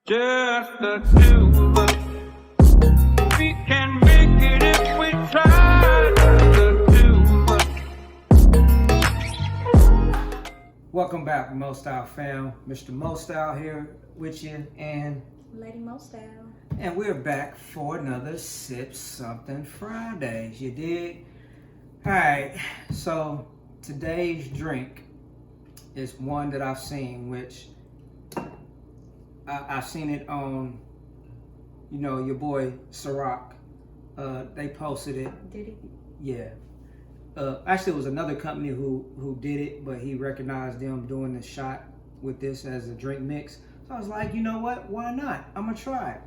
Just the two of us. We can make it if we try. The two of us. Welcome back, Mo Style fam. Mr. Mo Style here with you, and Lady Mo Style. we're back for another Sip Something Fridays. You dig? All right. So today's drink is one that I've seen, which I've seen it on, your boy Cîroc. They posted it. Did he? Yeah. Actually, it was another company who did it, but he recognized them doing the shot with this as a drink mix. So I was like, you know what? Why not? I'm gonna try it.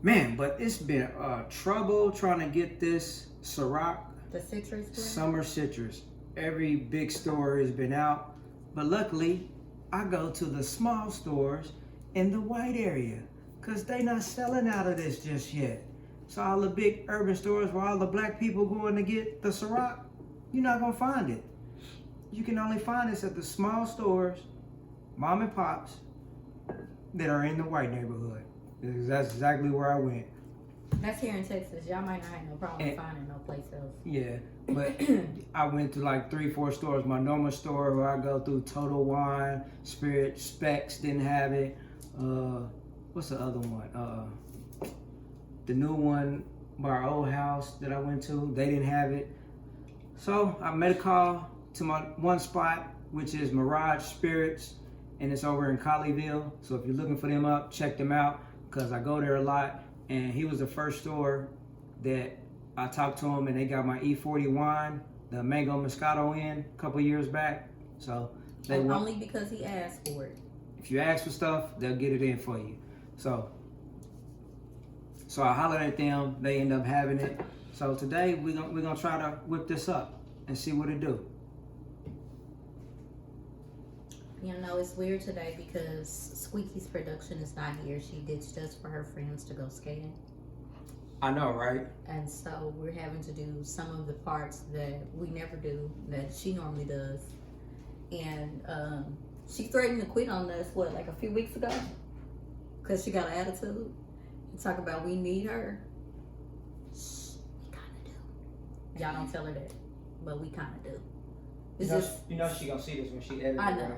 Man, but it's been trouble trying to get this Cîroc The citrus blend? Summer Citrus. Every big store has been out, but luckily I go to the small stores in the white area because they not selling out of this just yet. So all the big urban stores where all the black people going to get the Cîroc, you're not gonna find it. You can only find this at the small stores, mom and pops, that are in the white neighborhood. That's exactly where I went. That's here in Texas. Y'all might not have no problem finding no place else. Yeah, but I went to like 3-4 stores. My normal store where I go through, Total Wine, Spirit, Specs didn't have it. What's the other one? The new one by our old house that I went to, they didn't have it. So I made a call to my one spot, which is Mirage Spirits, and it's over in Colleyville. So if you're looking for them up, check them out because I go there a lot. And he was the first store that I talked to him, and they got my E40 wine, the Mango Moscato in a couple years back. So they only because he asked for it. If you ask for stuff, they'll get it in for you. So I hollered at them. They end up having it. So today we're gonna try to whip this up and see what it do. You know, it's weird today because Squeaky's production is not here. She ditched us for her friends to go skating. I know, right? And so we're having to do some of the parts that we never do, that she normally does. And she threatened to quit on us, like a few weeks ago? Because she got an attitude. You talk about we need her. Shh, we kind of do. Y'all don't tell her that, but we kind of do. You know she gonna see this when she edits. I know.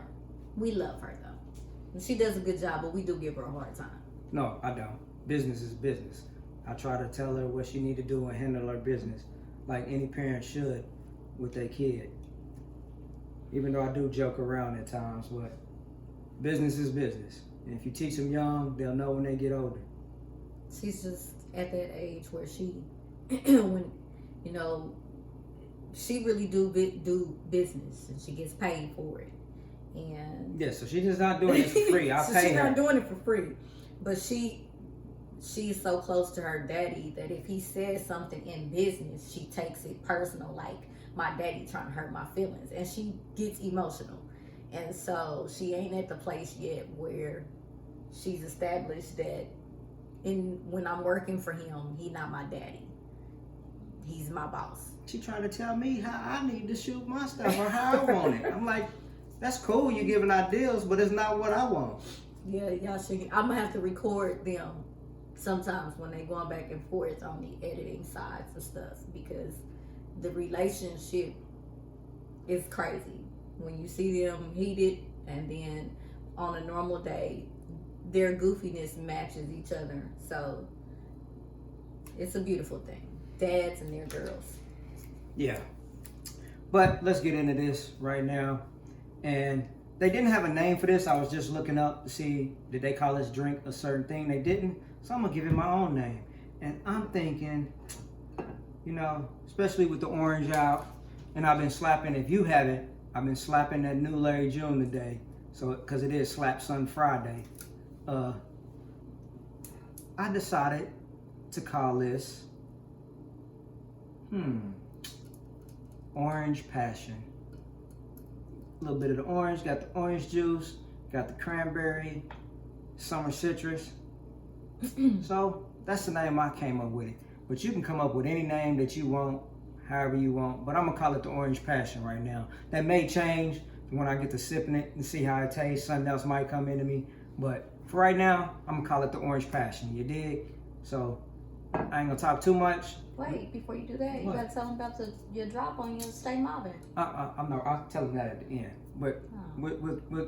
We love her though. She does a good job, but we do give her a hard time. No, I don't. Business is business. I try to tell her what she need to do and handle her business, like any parent should with their kid. Even though I do joke around at times, but business is business. And if you teach them young, they'll know when they get older. She's just at that age where she, when, she really do business and she gets paid for it. And yeah, so she's just not doing it for free. I'll pay her. She's not doing it for free, but she's so close to her daddy that if he says something in business, she takes it personal, like my daddy trying to hurt my feelings, and she gets emotional. And so she ain't at the place yet where she's established that when I'm working for him, he not my daddy. He's my boss. She trying to tell me how I need to shoot my stuff or how I want it. I'm like, that's cool, you giving ideas, but it's not what I want. Yeah, y'all should. I'm gonna have to record them sometimes when they going back and forth on the editing sides and stuff, because the relationship is crazy. When you see them heated, and then on a normal day, their goofiness matches each other. So it's a beautiful thing. Dads and their girls. Yeah. But let's get into this right now. And they didn't have a name for this. I was just looking up to see, did they call this drink a certain thing? They didn't. So I'm going to give it my own name. And I'm thinking, especially with the orange out, and I've been slapping, if you haven't, I've been slapping that new Larry June today. So, because it is Sumthin Friday. I decided to call this, Orange Passion. A little bit of the orange, got the orange juice, got the cranberry, summer citrus. So that's the name I came up with it. But you can come up with any name that you want, however you want. But I'm gonna call it the Orange Passion right now. That may change when I get to sipping it and see how it tastes. Something else might come into me. But for right now, I'm gonna call it the Orange Passion. You dig? So I ain't gonna talk too much. Wait, before you do that, you What? gotta tell them about your drop on your Stay Mobbing. I'll tell them that at the end. But Oh.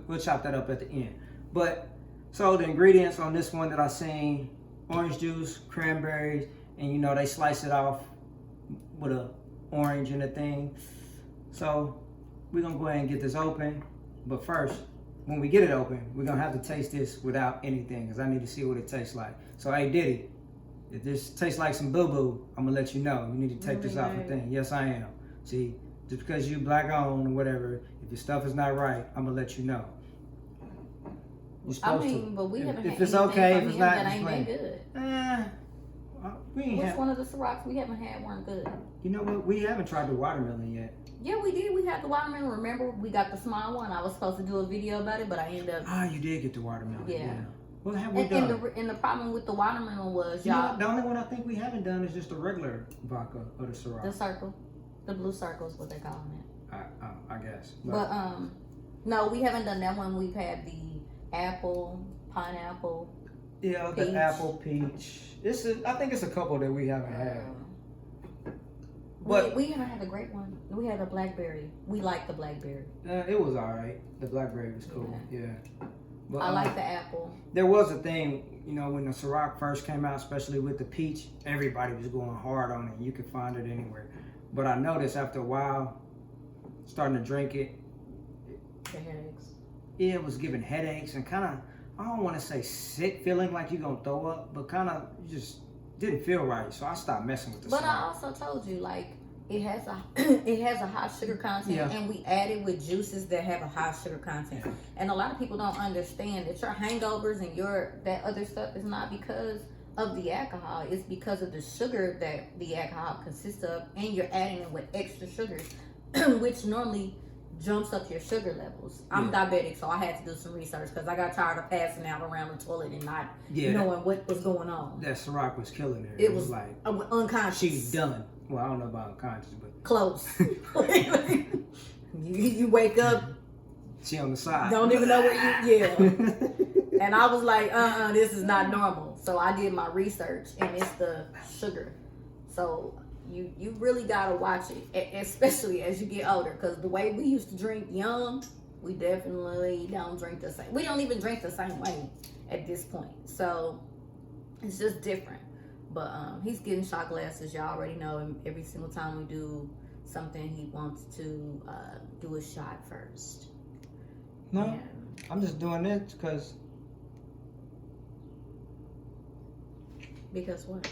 we'll chop that up at the end. But so the ingredients on this one that I seen: orange juice, cranberries, and you know they slice it off with a orange and a thing. So we're gonna go ahead and get this open. But first, when we get it open, we're gonna have to taste this without anything, because I need to see what it tastes like. So hey Diddy, if this tastes like some boo-boo, I'm gonna let you know. You need to take this off the thing. Yes, I am. See, just because you black owned or whatever, if your stuff is not right, I'm gonna let you know. You're I supposed mean, to. but we haven't If had it's anything okay, from if it's him not, that just ain't blame been it. good. We ain't Which have, one of the Cîrocs we haven't had weren't good? you know what? We haven't tried the watermelon yet. Yeah, we did. We had the watermelon. Remember, we got the small one. I was supposed to do a video about it, but I ended up. Ah, you did get the watermelon. Yeah. What have we And, done? and the problem with the watermelon was, You know y'all, what? The only one I think we haven't done is just the regular vodka or the Cîroc. the circle, the blue circle is what they call it. I guess. But no, we haven't done that one. We've had the apple, pineapple. yeah, peach. the apple peach. I think it's a couple that we haven't had. But we haven't had the grape one. We had a blackberry. We like the blackberry. it was all right. The blackberry was cool. Yeah. But, I like the apple. There was a thing, you know, when the Cîroc first came out, especially with the peach, everybody was going hard on it. You could find it anywhere. But I noticed after a while, starting to drink it, The headaches. it was giving headaches and kind of, I don't want to say sick feeling like you're going to throw up, but kind of just didn't feel right. So I stopped messing with the But Cîroc. I also told you, like, it has a it has a high sugar content, Yeah. and we add it with juices that have a high sugar content. And a lot of people don't understand that your hangovers and that other stuff is not because of the alcohol. It's because of the sugar that the alcohol consists of, and you're adding it with extra sugars, which normally jumps up your sugar levels. I'm diabetic, so I had to do some research because I got tired of passing out around the toilet and not knowing what was going on. That Cîroc was killing her. It was like, I was unconscious. she's done. Well, I don't know about unconscious, but Close. you wake up, she on the side. don't even know where you, And I was like, this is not normal. So I did my research, and it's the sugar. So you really gotta watch it, especially as you get older, because the way we used to drink young, we definitely don't drink the same. We don't even drink the same way at this point. So it's just different. But he's getting shot glasses. Y'all already know him. Every single time we do something, he wants to do a shot first. No, And I'm just doing this because what?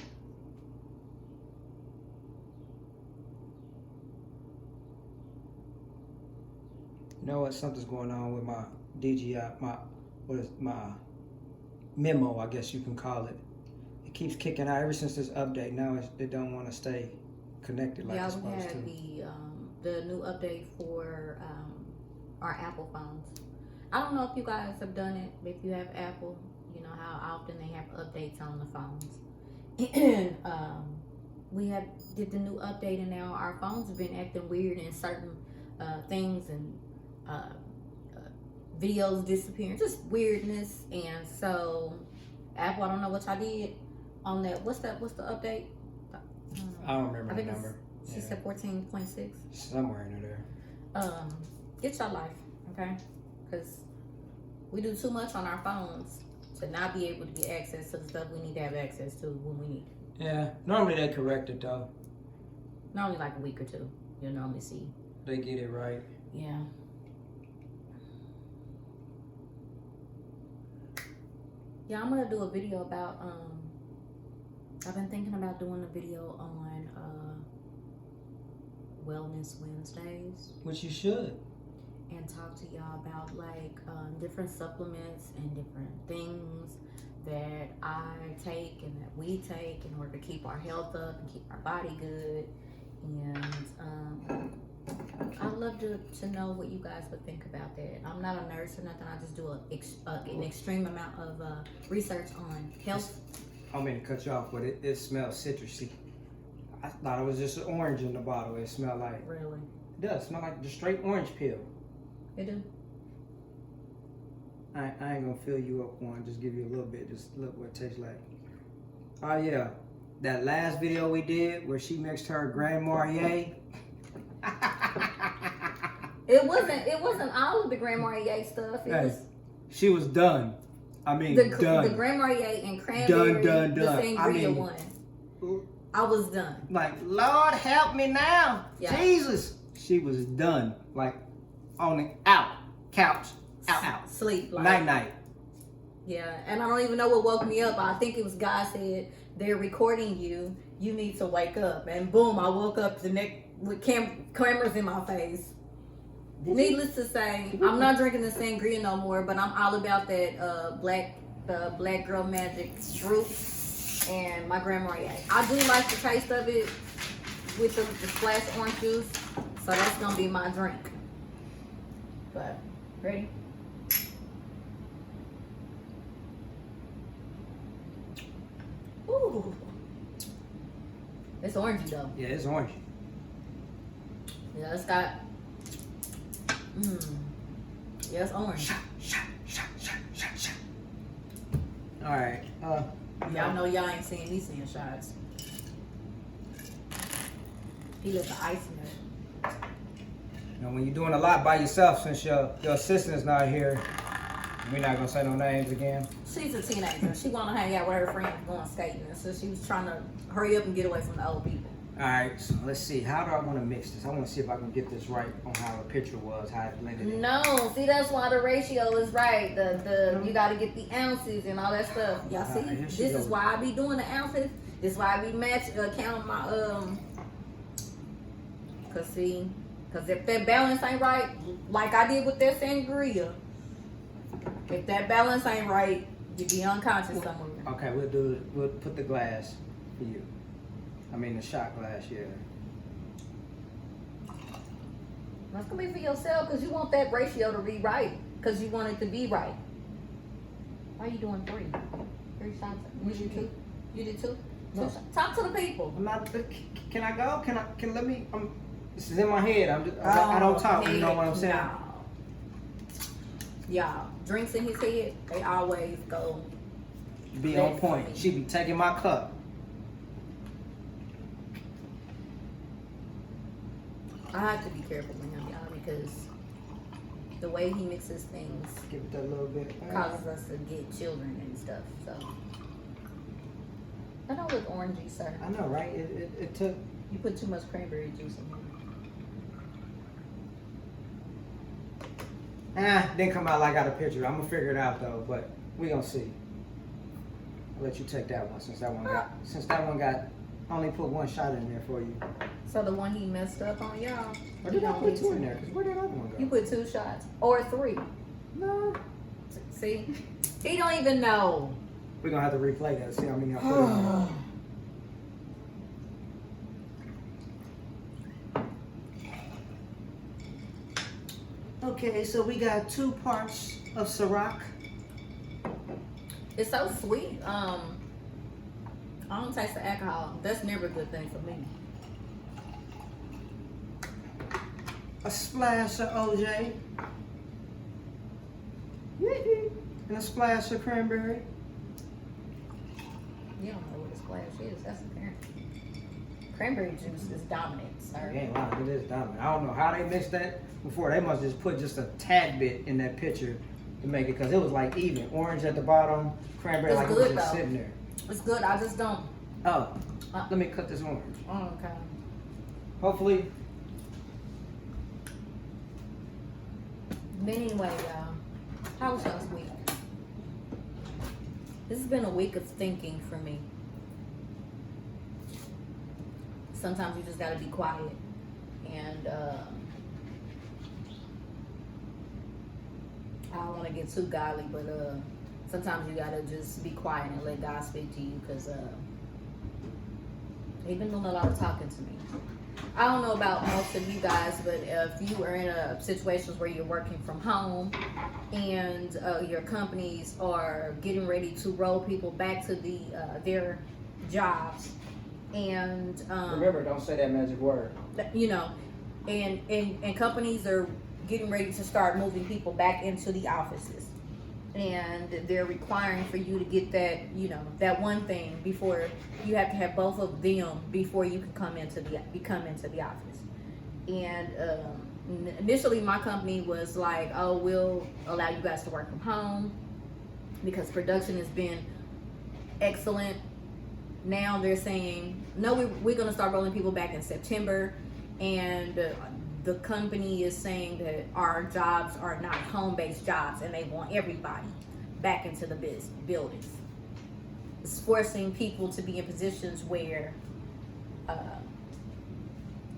you know what? Something's going on with my DGI, my memo, I guess you can call it. It keeps kicking out ever since this update. Now it don't want to stay connected like it's Yeah, we supposed had to. the new update for our Apple phones. I don't know if you guys have done it, but if you have Apple, you know how often they have updates on the phones. And we did the new update, and now our phones have been acting weird in certain things, and videos disappearing, just weirdness. And so Apple, I don't know what y'all did on that. What's the update? I don't remember I the think number. she said 14.6. Somewhere in there. Get your life, okay? Because we do too much on our phones to not be able to get access to the stuff we need to have access to when we need it. Yeah, normally they correct it though. Normally like a week or two, you'll normally see. They get it right. Yeah. Yeah, I'm gonna do a video about I've been thinking about doing a video on Wellness Wednesdays, Which you should. and talk to y'all about like different supplements and different things that I take and that we take in order to keep our health up and keep our body good. And I'd love to know what you guys would think about that. I'm not a nurse or nothing. I just do an extreme amount of research on health. I don't mean to cut you off, but it smells citrusy. I thought it was just an orange in the bottle. It smelled like, Really, it does smell like the straight orange peel. it do. I ain't gonna fill you up one. Just give you a little bit. Just look what it tastes like. Oh yeah, that last video we did where she mixed her Grand Marnier. It wasn't all of the Grand Marnier stuff. She was done. I mean, done. The Grand Marnier and Cranberry, done. the sangria one. I was done. Like, Lord help me now. Yeah. Jesus. She was done. Like, on the couch. Out. Sleep. Like, night. Yeah, and I don't even know what woke me up. I think it was God said, they're recording you. You need to wake up. And boom, I woke up the next with cameras in my face. Needless to say, I'm not drinking the sangria no more, but I'm all about that black girl magic Cîroc and my Grand Marnier. I do like the taste of it with the splash orange juice, so that's gonna be my drink. But ready? Ooh, it's orangey though. Yeah, it's orange. Yeah, it's got. Yeah, it's orange. Shot. All right. Y'all know y'all ain't seeing me seeing shots. He let the ice in there. You know, when you're doing a lot by yourself, since your assistant is not here, we're not gonna say no names again. She's a teenager. She wanna hang out with her friends going skating, so she was trying to hurry up and get away from the old people. All right, so let's see. How do I want to mix this? I want to see if I can get this right on how the picture was, how it blended in. No, see that's why the ratio is right. The you got to get the ounces and all that stuff. Y'all see? Right, This is why I be doing the ounces. This is why I be counting my Cause if that balance ain't right, like I did with that sangria, if that balance ain't right, you be unconscious somewhere. Okay, we'll put the glass for you. I mean the shot glass, yeah. That's gonna be for yourself, cause you want that ratio to be right, cause you want it to be right. Why are you doing 3? 3 shots? You did 2? You did 2? No. 2 shots? Talk to the people. I'm not. Can I go? Can let me? This is in my head. I don't talk. You know what I'm saying? Y'all, drinks in his head, they always go. Be on point. She be taking my cup. I have to be careful with him, y'all, because the way he mixes things Give it that little bit. causes us to get children and stuff. So I don't look orangey, sir. I know, right? It took. You put too much cranberry juice in here. Didn't come out like I got a picture. I'm gonna figure it out though, but we gonna see. I'll let you take that one since that one got only put 1 shot in there for you. So the one he messed up on y'all. Or did I put 2 in there? Cause where did that other one go? You put 2 shots or 3. No. See, he don't even know. We're gonna have to replay that. See how many I put in there. Okay, so we got 2 parts of Cîroc. It's so sweet. I don't taste the alcohol. That's never a good thing for me. A splash of OJ. And a splash of cranberry. You don't know what a splash is. That's apparent. Cranberry juice is dominant, sir. You ain't lying, it is dominant. I don't know how they mixed that before. They must just put just a tad bit in that picture to make it, because it was like even. Orange at the bottom, cranberry It's like good, it was just though. sitting there. It's good. I just don't. Oh, let me cut this orange. Oh, okay. Hopefully. But anyway, y'all, how was y'all's week? This has been a week of thinking for me. Sometimes you just gotta be quiet, and I don't want to get too godly, but sometimes you gotta just be quiet and let God speak to you, because He's been doing a lot of talking to me. I don't know about most of you guys, but if you are in a situations where you're working from home and your companies are getting ready to roll people back to their jobs, and Remember, don't say that magic word. you know, and companies are getting ready to start moving people back into the offices. and they're requiring for you to get that, that one thing before you have to have both of them before you can come into the office. And initially, my company was like, "Oh, we'll allow you guys to work from home because production has been excellent." Now they're saying, "No, we're going to start rolling people back in September," and the company is saying that our jobs are not home-based jobs, and they want everybody back into the buildings. It's forcing people to be in positions where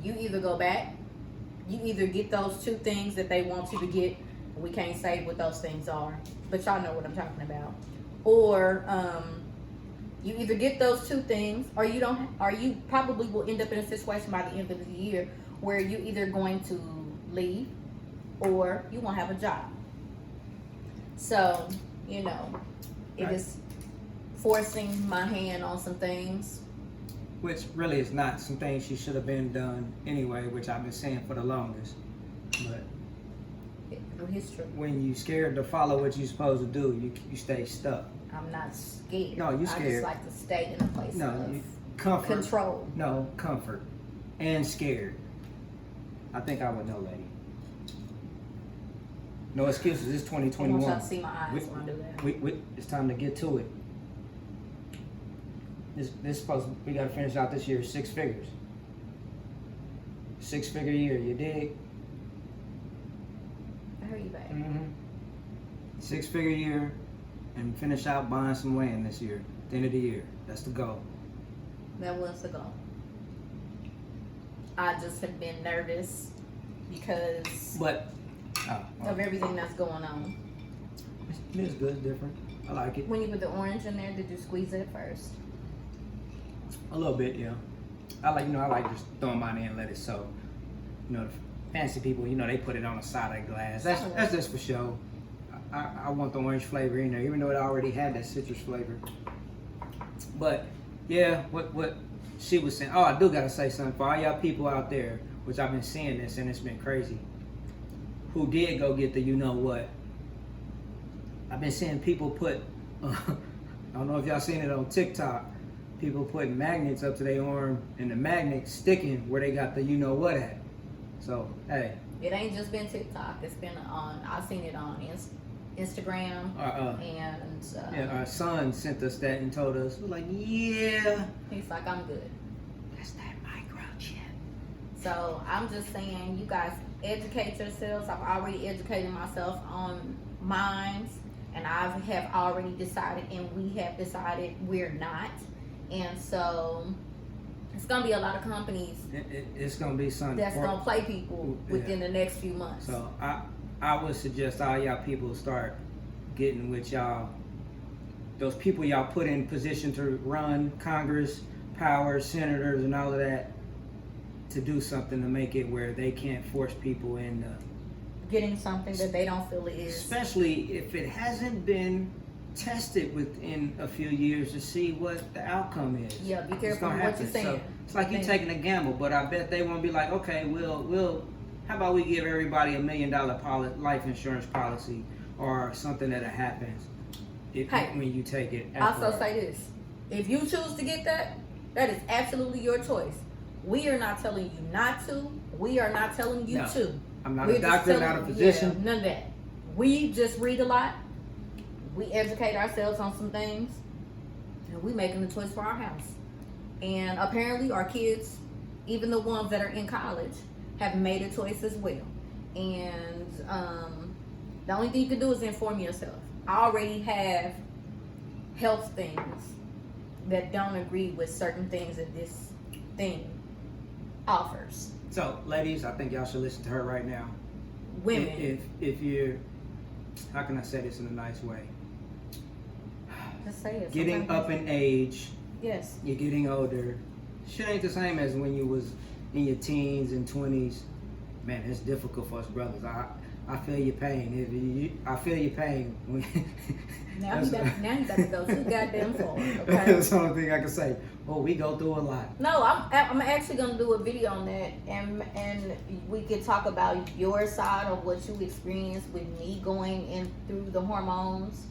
you either go back, you either get those two things that they want you to get. We can't say what those things are, but y'all know what I'm talking about. Or you either get those two things, or you don't, or you probably will end up in a situation by the end of the year where you're either going to leave or you won't have a job. So, it is forcing my hand on some things. Which really is not some things she should have been done anyway, which I've been saying for the longest. But History. when you scared to follow what you're supposed to do, you stay stuck. I'm not scared. No, you scared. I just like to stay in a place of comfort. Control. No, comfort. And scared. I think I would know, lady. No excuses. It's 2021. I want y'all to see my eyes when I do that. It's time to get to it. This supposed we got to finish out this year 6 figures. 6-figure year. You dig? I heard you, babe. 6-figure year, and finish out buying some land this year. At the end of the year. That's the goal. That was the goal. I just have been nervous because of everything that's going on. It's good, it's different. I like it. When you put the orange in there, did you squeeze it first? A little bit, yeah. I like just throwing mine in and let it soak. The fancy people, they put it on the side of the glass. That's just for show. I want the orange flavor in there, even though it already had that citrus flavor. But yeah, what she was saying. Oh, I do gotta say something for all y'all people out there, which I've been seeing this and it's been crazy. Who did go get the what? I've been seeing people put. I don't know if y'all seen it on TikTok. People putting magnets up to their arm and the magnet sticking where they got the what at. So hey. It ain't just been TikTok. It's been I've seen it on Instagram and our son sent us that and told us, we're like, yeah. He's like, I'm good. That's that microchip. So I'm just saying, you guys educate yourselves. I've already educated myself on mines, and I have already decided, and we have decided we're not. And so it's gonna be a lot of companies. It's gonna be something that's gonna play people within the next few months. So I would suggest all y'all people start getting with y'all, those people y'all put in position to run Congress, power, senators, and all of that, to do something to make it where they can't force people into getting something that they don't feel it is. Especially if it hasn't been tested within a few years to see what the outcome is. Yeah, be careful what you're saying. So it's like you taking a gamble, but I bet they won't be like, okay, we'll how about we give everybody $1 million life insurance policy or something that happens when you take it. Also say this: if you choose to get that, that is absolutely your choice. We are not telling you not to. We are not telling you to. I'm not a doctor, not a physician. Yeah, none of that. We just read a lot. We educate ourselves on some things, and we making the choice for our house. And apparently our kids, even the ones that are in college, have made a choice as well. And the only thing you can do is inform yourself. I already have health things that don't agree with certain things that this thing offers. So, ladies, I think y'all should listen to her right now. Women. If you're, how can I say this in a nice way? Just say it. Getting up in age. Yes. You're getting older. Shit ain't the same as when you was in your teens and 20s. Man, it's difficult for us brothers. I feel your pain. I feel your pain. Now you got to go too goddamn far. Okay. That's the only thing I can say. Oh, we go through a lot. No, I'm actually gonna do a video on that, and we could talk about your side of what you experienced with me going in through the hormones.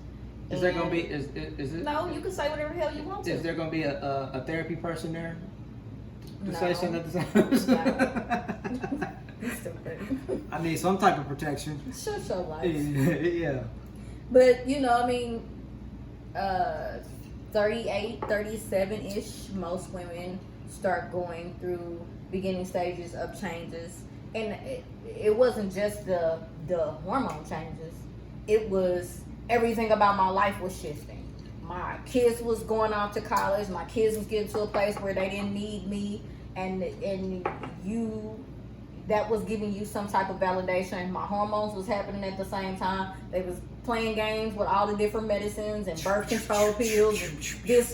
Is there gonna be? Is it? No, you can say whatever the hell you want to. Is there gonna be a therapy person there to No. say something at the time? No. You stupid. I need some type of protection. Shut your life. Yeah. But, you know, I mean, 38, 37-ish, most women start going through beginning stages of changes. And it wasn't just the hormone changes. It was everything about my life was shifting. My kids was going off to college. My kids was getting to a place where they didn't need me. And that was giving you some type of validation. My hormones was happening at the same time. They was playing games with all the different medicines and birth control pills and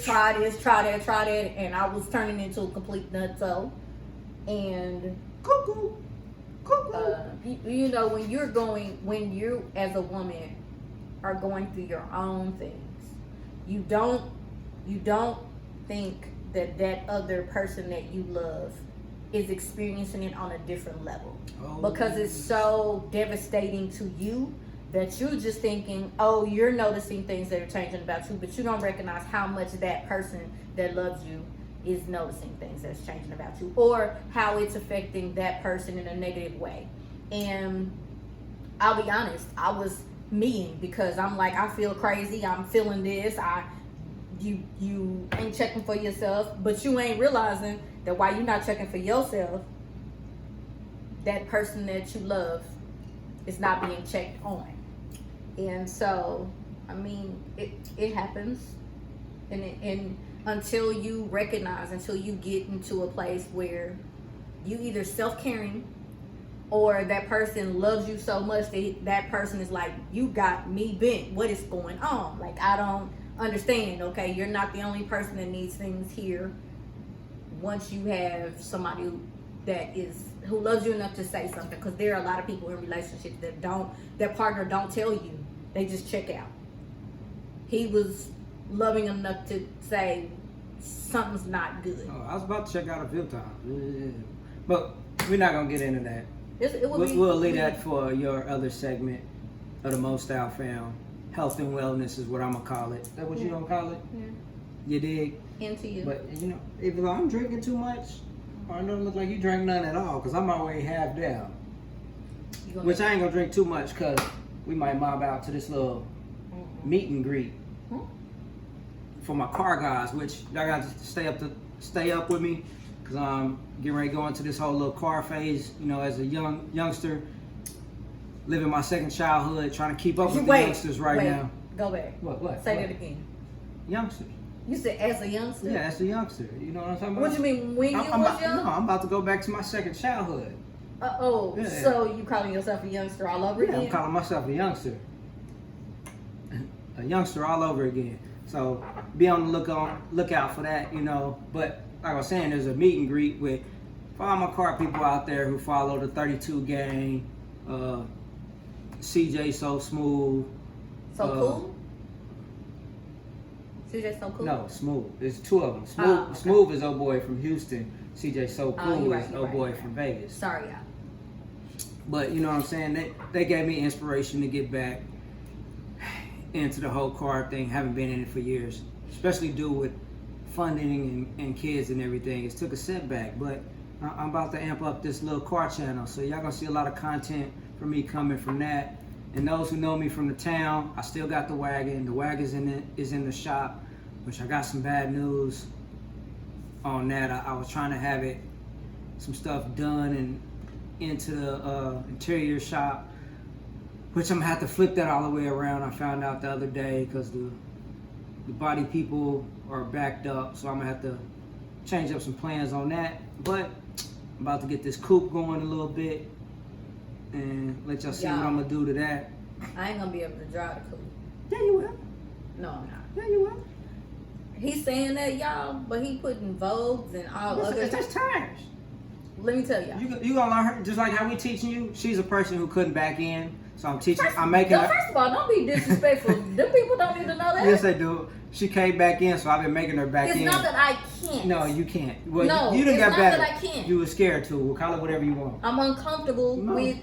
try that, and I was turning into a complete nutso. And Cuckoo. you know, when you as a woman are going through your own things, you don't think that other person that you love is experiencing it on a different level, because it's so devastating to you that you're just thinking, oh, you're noticing things that are changing about you, but you don't recognize how much that person that loves you is noticing things that's changing about you, or how it's affecting that person in a negative way. And I'll be honest, I was mean, because I'm like, I feel crazy, I'm feeling this, you ain't checking for yourself, but you ain't realizing that while you're not checking for yourself, that person that you love is not being checked on. And so, I mean, it happens, and until you recognize, until you get into a place where you either self-caring, or that person loves you so much that person is like, you got me bent, what is going on? Like, I don't understand. Okay, you're not the only person that needs things here. Once you have somebody who loves you enough to say something, because there are a lot of people in relationships that partner don't tell you, they just check out. He was loving enough to say something's not good. Oh, I was about to check out a few times, but we're not gonna get into that. We'll leave that for your other segment of the Most Style Fam. Health and wellness is what I'm gonna call it. Is that what you gonna call it? Yeah. You dig? Into you. But you know, if I'm drinking too much, or it don't look like you drank none at all, because I'm already half down. Which I ain't gonna drink too much, because we might mob out to this little meet and greet for my car guys, which y'all got to stay up with me, because I'm getting ready to go into this whole little car phase. You know, as a youngster, living my second childhood, trying to keep up with the youngsters now. Go back. What? Say that again. Youngsters. You said as a youngster? Yeah, as a youngster. You know what I'm talking about? What you mean, when you was young? No, I'm about to go back to my second childhood. Yeah. So you calling yourself a youngster all over again? Yeah, I'm calling myself a youngster. A youngster all over again. So be on the lookout for that, you know. But like I was saying, there's a meet and greet with all my car people out there who follow the 32 gang, CJ So Smooth. So Cool? CJ So Cool? No, Smooth. There's two of them. Okay. Smooth is old boy from Houston. CJ So Cool is old boy from Vegas. Sorry, y'all. But you know what I'm saying? They gave me inspiration to get back into the whole car thing. Haven't been in it for years, especially due with funding and kids and everything. It took a setback, but I'm about to amp up this little car channel. So y'all gonna see a lot of content from me coming from that. And those who know me from the town, I still got the wagon. The wagon is in the shop, which I got some bad news on that. I was trying to have some stuff done and into the interior shop, which I'm gonna have to flip that all the way around. I found out the other day, because the body people are backed up, so I'm gonna have to change up some plans on that. But I'm about to get this coupe going a little bit and let y'all see what I'm gonna do to that. I ain't gonna be able to drive the coupe. Yeah, you will. No, I'm not. Yeah, you will. He's saying that, y'all, but he putting Vogues and all other. It's just tires. Let me tell y'all. You gonna learn her, just like how we teaching you. She's a person who couldn't back in, So I'm teaching. I'm making. First of all, don't be disrespectful. Them people don't need to know that. Yes, they do. She came back in, so I've been making her back in. It's not that I can't. No, you can't. Well, No, you done it's got not better. that I can't. You were scared to. We'll call it whatever you want. I'm uncomfortable with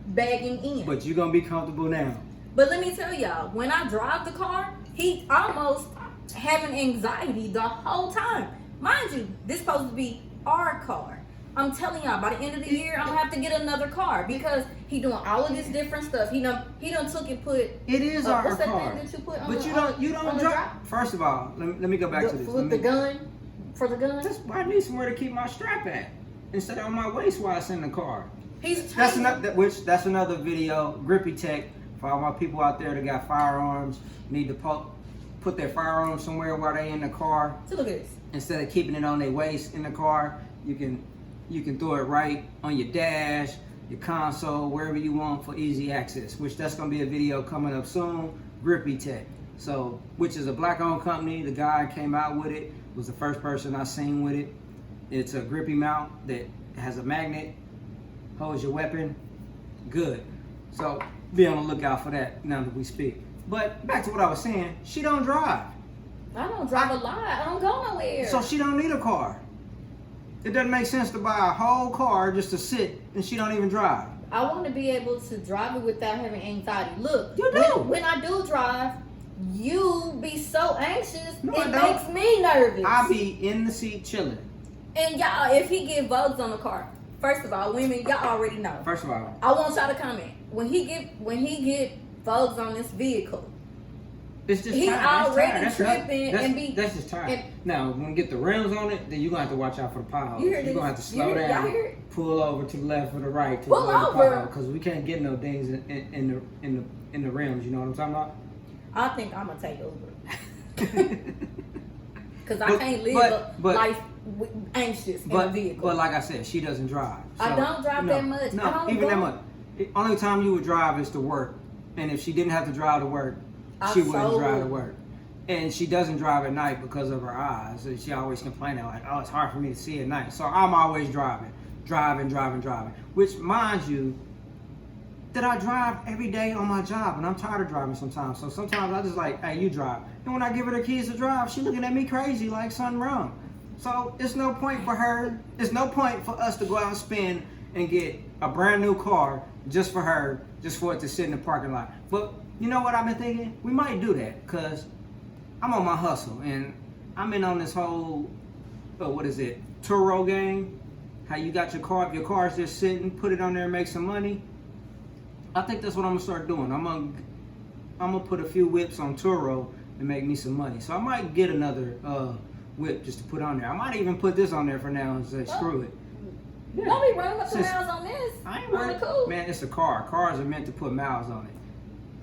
bagging in. But you're gonna be comfortable now. But let me tell y'all, when I drive the car, he almost having anxiety the whole time. Mind you, this supposed to be our car. I'm telling y'all, by the end of the year, I'm gonna have to get another car because he doing all of this different stuff. He done took and put. It is our what's that car. thing that you put on But the, you don't on the drive. First of all, let me go back to this. with the gun, for the gun. That's why I need somewhere to keep my strap at instead of on my waist while it's in the car. He's That's another video. Grippy Tech for all my people out there that got firearms need to put their firearms somewhere while they in the car. So look at this. Instead of keeping it on their waist in the car, you can throw it right on your dash, your console, wherever you want for easy access. Which that's gonna be a video coming up soon. Grippy Tech. So, which is a black-owned company. The guy came out with it. Was the first person I seen with it. It's a grippy mount that has a magnet, holds your weapon. Good. So be on the lookout for that now that we speak. But back to what I was saying, she don't drive. I don't drive a lot. I don't go nowhere. So she don't need a car. It doesn't make sense to buy a whole car just to sit and she don't even drive. I want to be able to drive it without having anxiety. Look, You do. when I do drive, you be so anxious, No, it I don't. makes me nervous. I be in the seat chilling. And y'all, if he get bugs on the car, first of all, women, y'all already know. First of all, I want y'all to comment. When he get bugs on this vehicle, it's just he tired. That's already tired. That's tripping that's, and be. That's just tired. and- Now, when you get the rims on it, then you're gonna have to watch out for the potholes. You hear You're this? gonna have to You slow hear- y'all down, hear it? pull over to the left or the right to Pull avoid the over. pothole, because we can't get no dings in the rims. You know what I'm talking about? I think I'm gonna take Uber because I But- can't live but- life anxious in a vehicle. But like I said, she doesn't drive. I don't drive that much. No, I don't even go- that much. Only time you would drive is to work. And if she didn't have to drive to work, she wouldn't so drive to would. work. And she doesn't drive at night because of her eyes. And she always complaining like, oh, it's hard for me to see at night. So I'm always driving. Which, mind you, that I drive every day on my job. And I'm tired of driving sometimes. So sometimes I just like, hey, you drive. And when I give her the keys to drive, she looking at me crazy like something wrong. So it's no point for her. It's no point for us to go out and spend and get a brand new car just for her, just for it to sit in the parking lot. But you know what I've been thinking? We might do that because I'm on my hustle and I'm in on this whole, Cîroc game. How you got your car, if your car's just sitting, put it on there and make some money. I think that's what I'm gonna start doing. I'm gonna put a few whips on Cîroc and make me some money. So I might get another whip just to put on there. I might even put this on there for now and say screw it. Yeah. Don't be running up the miles on this. I ain't On worried. the cool. Man, it's a car. Cars are meant to put miles on it.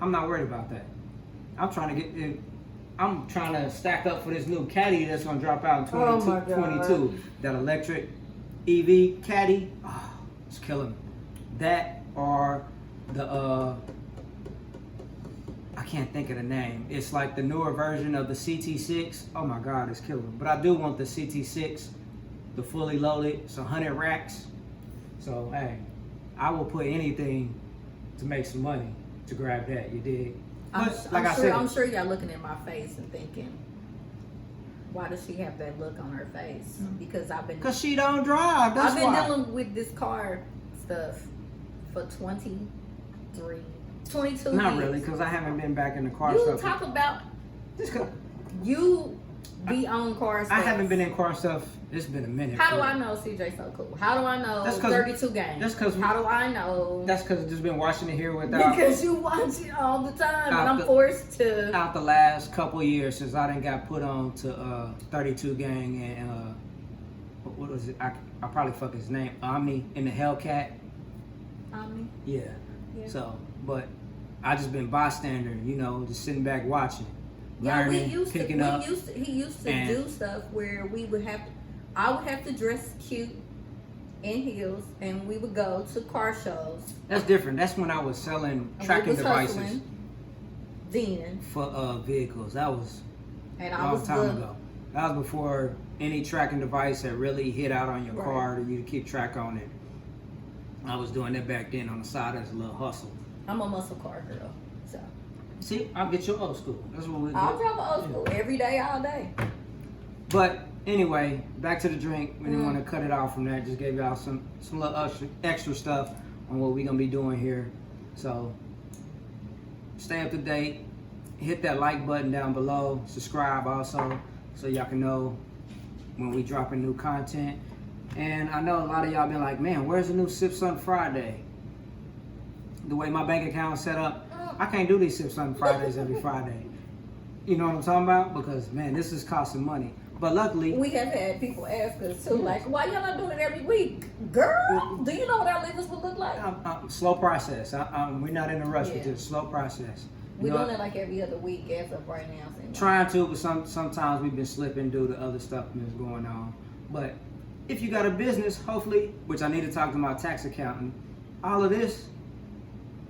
I'm not worried about that. I'm trying to stack up for this new Caddy that's gonna drop out in 2022. That electric EV Caddy. Oh, it's killing me. That or the I can't think of the name. It's like the newer version of the CT6. Oh my God, it's killing me. But I do want the CT6, the fully loaded. It's 100 racks. So hey, I will put anything to make some money to grab that. You dig? But I'm sure y'all looking at my face and thinking, why does she have that look on her face? Because she don't drive. That's I've been why. dealing with this car stuff for 22 Not years. really, because I haven't been back in the car You stuff. talk about Just 'cause you be on car stuff. I haven't been in car stuff. It's been a minute. How do I know CJ so cool? How do I know That's 'cause- 32 games? that's 'cause How do I know? That's because I've just been watching it here without. Because you watch it all the time, and Out I'm the- forced to. Out the last couple years since I done got put on to 32 gang and what was it? I probably fuck his name. Omni in the Hellcat. Omni. Yeah. Yeah. So, but I just been bystander, just sitting back watching, learning, picking up. He used to and- do stuff where I would have to dress cute in heels, and we would go to car shows. That's different. That's when I was selling And we tracking was devices hustling then, for vehicles. That was and a I long was time the ago. That was before any tracking device had really hit out on your Right. car for you to keep track on it. I was doing that back then on the side as a little hustle. I'm a muscle car girl, so See, I'll get you old school. That's what we do. I'll drive old school every day, all day. But anyway, back to the drink. We didn't want to cut it off from that. Just gave y'all some little extra stuff on what we're gonna be doing here. So stay up to date. Hit that like button down below. Subscribe also, so y'all can know when we dropping new content. And I know a lot of y'all been like, man, where's the new Sumthin Friday? The way my bank account is set up, I can't do these Sumthin Fridays every Friday. You know what I'm talking about? Because man, this is costing money. But luckily, We have had people ask us too, like, why y'all not doing it every week? Girl, do you know what our livings would look like? slow process. We're not in a rush with Yeah. this. Slow process. We're You know, doing it like every other week as of right now. So trying to, but sometimes we've been slipping due to other stuff that's going on. But if you got a business, hopefully, which I need to talk to my tax accountant, all of this,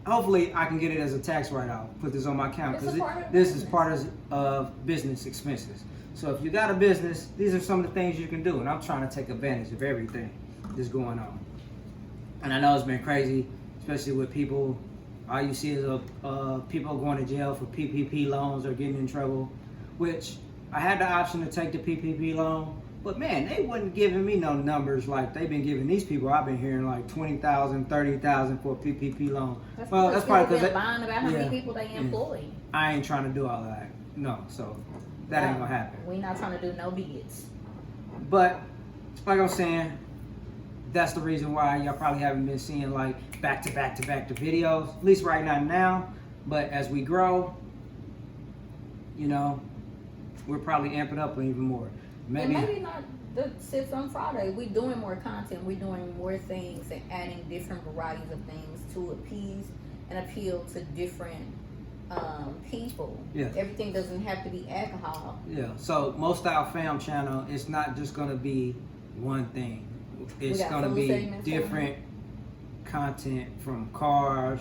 hopefully I can get it as a tax write-off. Put this on my account It's a because part of this is business. part of business expenses. So if you got a business, these are some of the things you can do, and I'm trying to take advantage of everything that's going on. And I know it's been crazy, especially with people. All you see is people going to jail for PPP loans or getting in trouble, which I had the option to take the PPP loan, but man, they wasn't giving me no numbers like they've been giving these people. I've been hearing like 20,000, 30,000 for a PPP loan. That's Well, that's probably they're because lying about how yeah. many people they employ. I ain't trying to do all that. No, so that ain't gonna happen. We're not trying to do no bids. But like I'm saying, that's the reason why y'all probably haven't been seeing like back to videos, at least right now. But as we grow, you know, we're probably amping up even more. And maybe not the Sips on Friday. We're doing more content. We're doing more things and adding different varieties of things to appease and appeal to different people. Yeah. Everything doesn't have to be alcohol. Yeah. So Most Style Fam channel, it's not just gonna be one thing. It's got gonna food be segments different content from cars,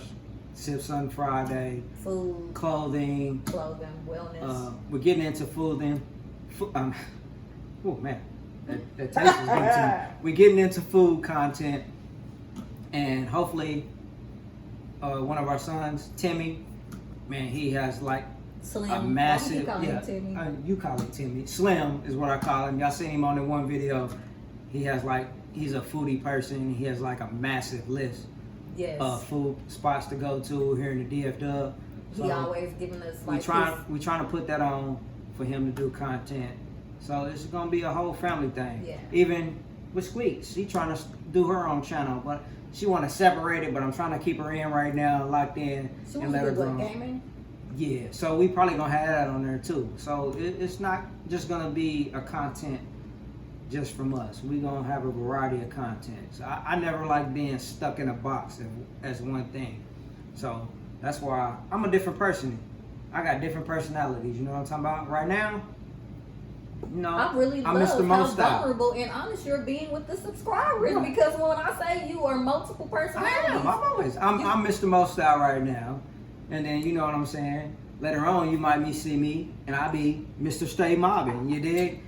Sips on Friday, Food, clothing. clothing, wellness. We're getting into food then. Oh man, that taste is good to me. We're getting into food content, and hopefully, one of our sons, Timmy, man, he has like Slim. a massive, Why do you call him Timmy? you call him Timmy. Slim is what I call him. Y'all seen him on the one video. He has like, he's a foodie person. He has like a massive list Yes. of food spots to go to here in the DFW. He always giving us like we trying to put that on for him to do content. So it's gonna be a whole family thing. Yeah. Even with Squeaks, she trying to do her own channel, but she want to separate it. But I'm trying to keep her in right now, locked in, So and we let her do what, grow. gaming? Yeah. So we probably gonna have that on there too. So it's not just gonna be a content just from us. We gonna have a variety of content. So I never like being stuck in a box as one thing. So that's why I'm a different person. I got different personalities. You know what I'm talking about? Right now, you know, I really I'm love Mr. how Most Style. vulnerable and honest you're being with the subscribers. Yeah. Because when I say you are multiple I personalities, am. I'm Mr. Most Style right now, and then you know what I'm saying. Later on, you might see me, and I be Mr. Stay Mobbing. You dig?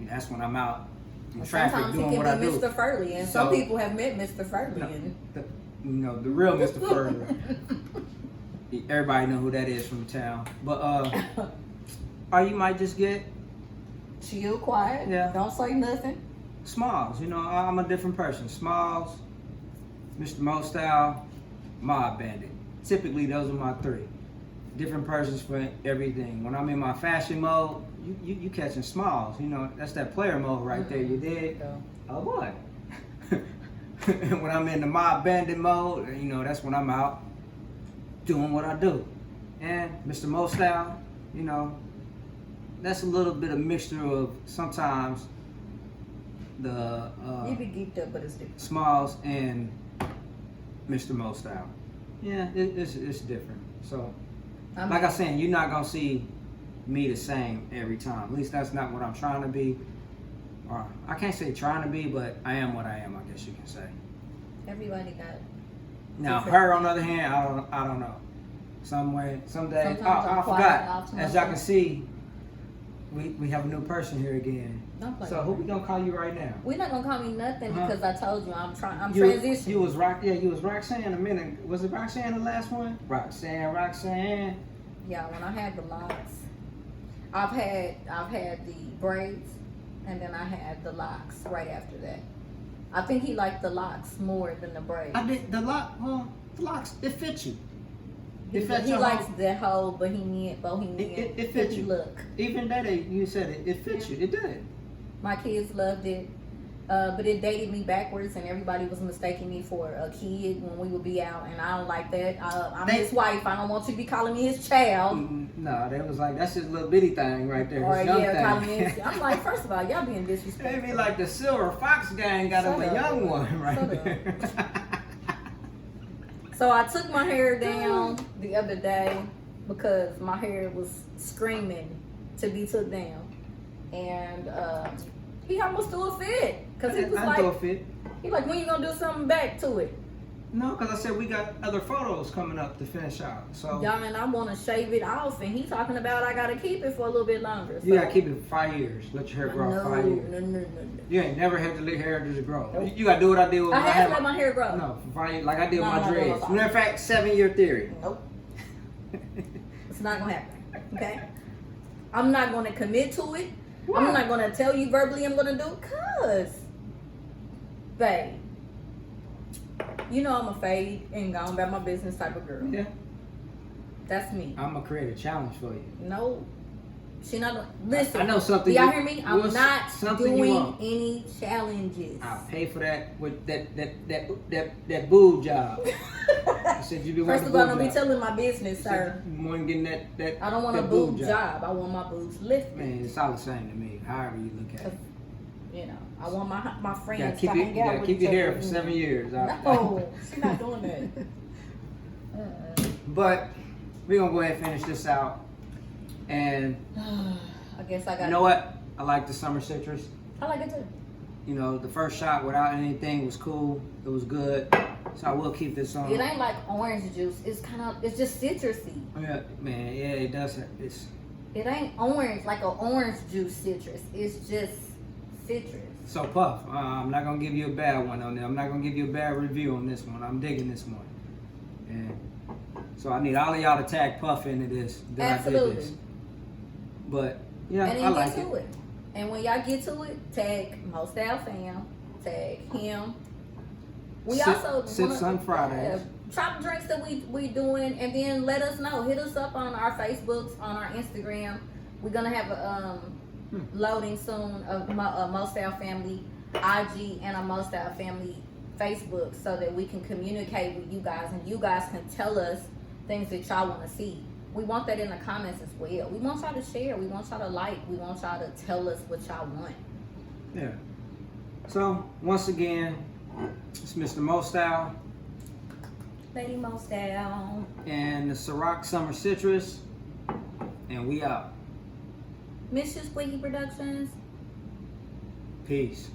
That's when I'm out in traffic sometimes he doing what I can be do. Mr. Furley, and So- some people have met Mr. Furley. No, And the real Mr. Furley. Everybody know who that is from town. But or you might just get chill, quiet, Yeah. don't say nothing. Smalls. You know, I'm a different person. Smalls, Mr. Mo Style, Mob Bandit. Typically, those are my three. Different persons for everything. When I'm in my fashion mode, you catching Smalls. You know, that's that player mode right there. You dig? So, Oh boy. And when I'm in the Mob Bandit mode, you know, that's when I'm out doing what I do. And Mr. Mo Style, you know, that's a little bit of mixture of sometimes the you be geeked up, but it's different. Smalls and Mr. Mo Style. Yeah, it's different. So, like I said, you're not gonna see me the same every time. At least that's not what I'm trying to be. Or I can't say trying to be, but I am what I am. I guess you can say. Everybody got. Now different- her, on the other hand, I don't know. Someday, Sometimes I I'm quiet forgot. and off to As y'all can myself. see, we have a new person here again. Don't play So with who me. we gonna call you right now? We're not gonna call me nothing Uh-huh. because I told you I'm You transitioning. you was Roxanne a minute. Was it Roxanne the last one? Roxanne. Yeah, when I had the locks, I've had the braids, and then I had the locks right after that. I think he liked the locks more than the braids. I did the locks. It fit you. It fit He your likes whole- the whole bohemian It fit hippie you. look. Even that day you said it fit you. It did. My kids loved it, but it dated me backwards, and everybody was mistaking me for a kid when we would be out, and I don't like that. I'm his wife. I don't want you to be calling me his child. No, that was like that's his little bitty thing right there. Or his young yeah, calling me thing. his, I'm like, first of all, y'all being disrespectful. Maybe like the Silver Fox gang got him Shut a up, young boy. one right Shut there. So I took my hair down the other day because my hair was screaming to be took down, and he almost threw a fit because he was I throw a like, fit. he like, when you gonna do something back to it? No, because I said we got other photos coming up to finish out. So Y'all, and I want to shave it off, and he talking about I gotta keep it for a little bit longer. you gotta keep it for 5 years. Let your hair grow no, 5 years. No. You ain't never had to let hair just grow. Nope. You gotta do what I did with I my have hair. to let my hair grow. No, for 5 years, like I did with No, my no, no, dreads. no, no. Matter of fact, 7-year theory. Nope, it's not gonna happen. Okay, I'm not gonna commit to it. Why? I'm not gonna tell you verbally I'm gonna do it, cause, babe, you know I'm a fade and go about my business type of girl. Yeah, That's me. I'm gonna create a challenge for you. No, she not. Listen, I know something. do y'all you- hear me? I'm what's not something you doing want. any challenges. I'll pay for that with that boob job. I said you be First wanting of a all, boob don't be job. telling my business, sir. You want getting that. I don't want a that boob job. I want my boobs lifted. Man, it's all the same to me. However you look at it. You know, I want my You friends gotta to keep it. hang You out gotta with keep each your hair other. for 7 years. No, she's not doing that. But we're gonna go ahead and finish this out. And I guess I got. you know what? I like the summer citrus. I like it too. You know, the first shot without anything was cool. It was good. So I will keep this on. It ain't like orange juice. It's just citrusy. Yeah, man. Yeah, it does. It ain't orange like an orange juice citrus. It's just citrus. So Puff, I'm not gonna give you a bad one on there. I'm not gonna give you a bad review on this one. I'm digging this one. And so I need all of y'all to tag Puff into this. That I did Absolutely. this. But yeah, And I then like get to it. And when y'all get to it, tag Mostyle Fam, tag him. We also Sumthin Friday. try the drinks that we doing, and then let us know. Hit us up on our Facebooks, on our Instagram. We're gonna have a loading soon of Mostyle Family IG and a Mostyle Family Facebook, so that we can communicate with you guys, and you guys can tell us things that y'all want to see. We want that in the comments as well. We want y'all to share. We want y'all to like. We want y'all to tell us what y'all want. Yeah. So once again, it's Mr. Mostyle Lady Mostyle. and the Cîroc Summer Citrus, and we out. Miss You Squeaky Productions. Peace.